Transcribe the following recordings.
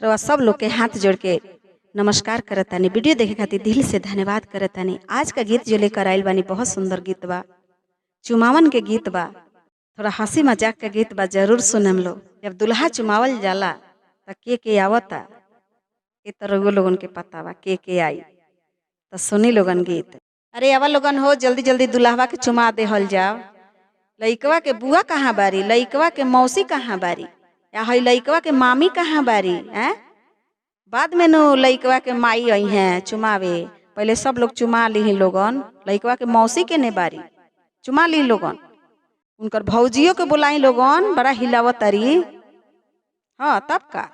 रवा सब लोग के हाथ जोड़ के नमस्कार करतानी। वीडियो देखे खातिर दिल से धन्यवाद करतानी। आज का गीत जो लेकर आइल बानी बहुत सुंदर गीत बा, चुमावन के गीत बा, थोड़ा हंसी मजाक का गीत बा, जरूर सुनम लो। जब दुल्हा चुमावल जाला तो के आवता ये तो रउआ लोगन के पता बा के आई, तो सुनी लोगन गीत। अरे आवा लोगन हो, जल्दी जल्दी दुल्हवा के चुमा देहल जाओ। लइकवा के बुआ कहाँ बारी, लइकवा के मौसी कहाँ बारी, या हई लइकवा के मामी कहाँ बारी हैं? बाद में नो लइकवा के माई आई हैं चुमावे, पहले सब लोग चुमा ली लोगन। लइकवा के मौसी के ने बारी चुमा ली लोगन, उनकर भौजियों के बुलाई लोगन, बड़ा हिलावत तारी। हाँ तब का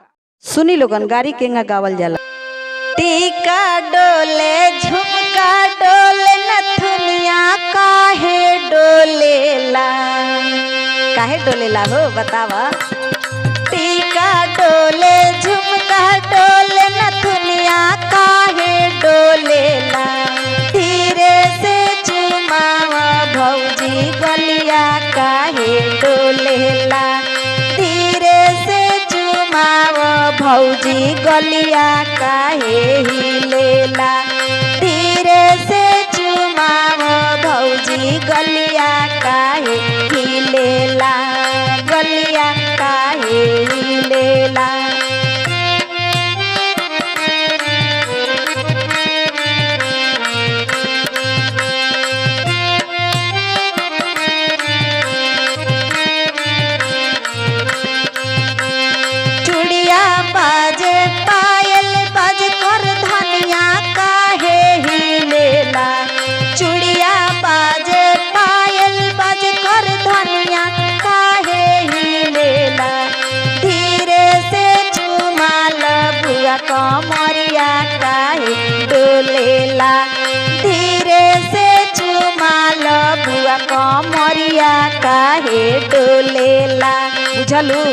सुनी लोगन, गाड़ी केंगा गावल जाला। टीका डोले झुमका डोले नथुनिया काहे डोलेला, काहे डोलेला हो बतावा। टीका डोले झुमका डोले नथुनिया काहे डोलेला, धीरे से चुमावा भौजी गलिया काहे डोलेला, धीरे से चुमावा भौजी गलिया काहे हिलेला, धीरे से चुमावा भौजी गलिया काहे हिलेला, गलिया काहे हिलेला। चूड़िया बाजे पायल बाज कर धनिया काहे हिलेला, चूड़िया बाजे पायल बाज कर धनिया काहे हिलेला, धीरे से चुमाल बुआ कमरिया काहे डोलेला, धीरे से चुमाल बुआ कमरिया काहे डोलेला। बुझलू?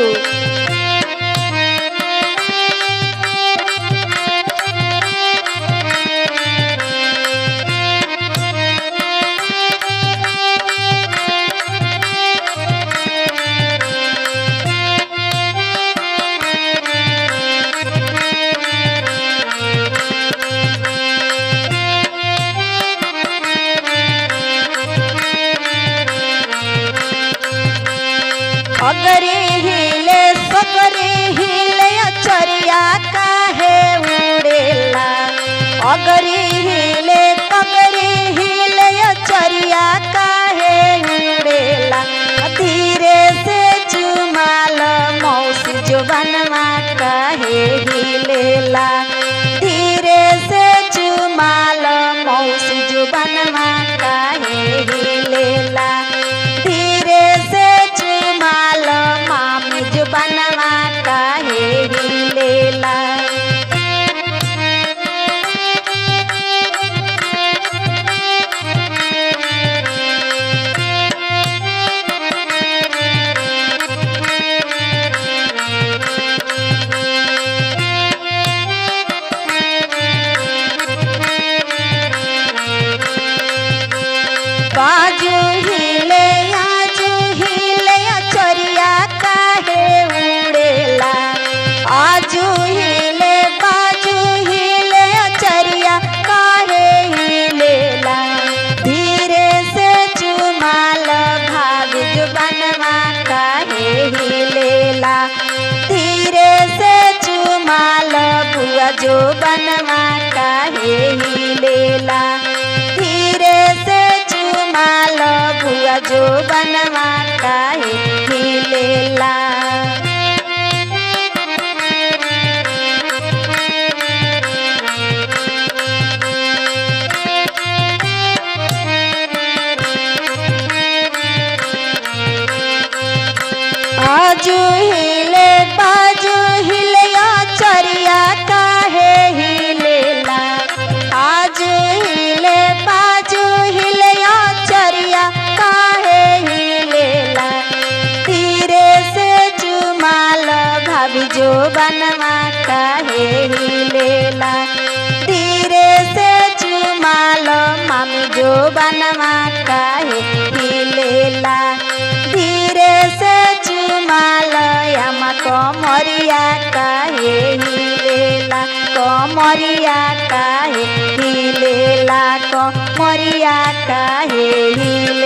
अगरे हिले सकरे हिले अचरिया काहे उड़ेला, अगरे हिले पगरे हिले अचरिया काहे उड़ेला, धीरे से चुमाल मौसी जुबनवा काहे हिलेला, धीरे से चुमाल मौसी जुबनवा काहे हिलेला, धीरे से चुमाल मामी जुबनवा काहे हिलेला। बाजू हिले आजू हिले अचरिया काहे उड़ेला, आजू हिले बाजू हिले अचरिया काहे हिलेला, धीरे से चुमाल भाभी जुबनवा काहे हिलेला, धीरे से चुमाल बुआ जुबनवा काहे हिलेला, धीरे से चुमाल बुआ जुबनवा काहे हिलेला। आजू हिले बाजू हिले अचरिया काहे हिलेला, आजू हिले बाजू हिले अचरिया काहे हिलेला, धीरे से चुमाल भाभी जुबनवा काहे हिलेला, धीरे से चुमाल मामी जुबनवा काहे हिलेला, धीरे से चुमाल कमरिया काहे कमरिया काहे हिलेला कमरिया काहे हिले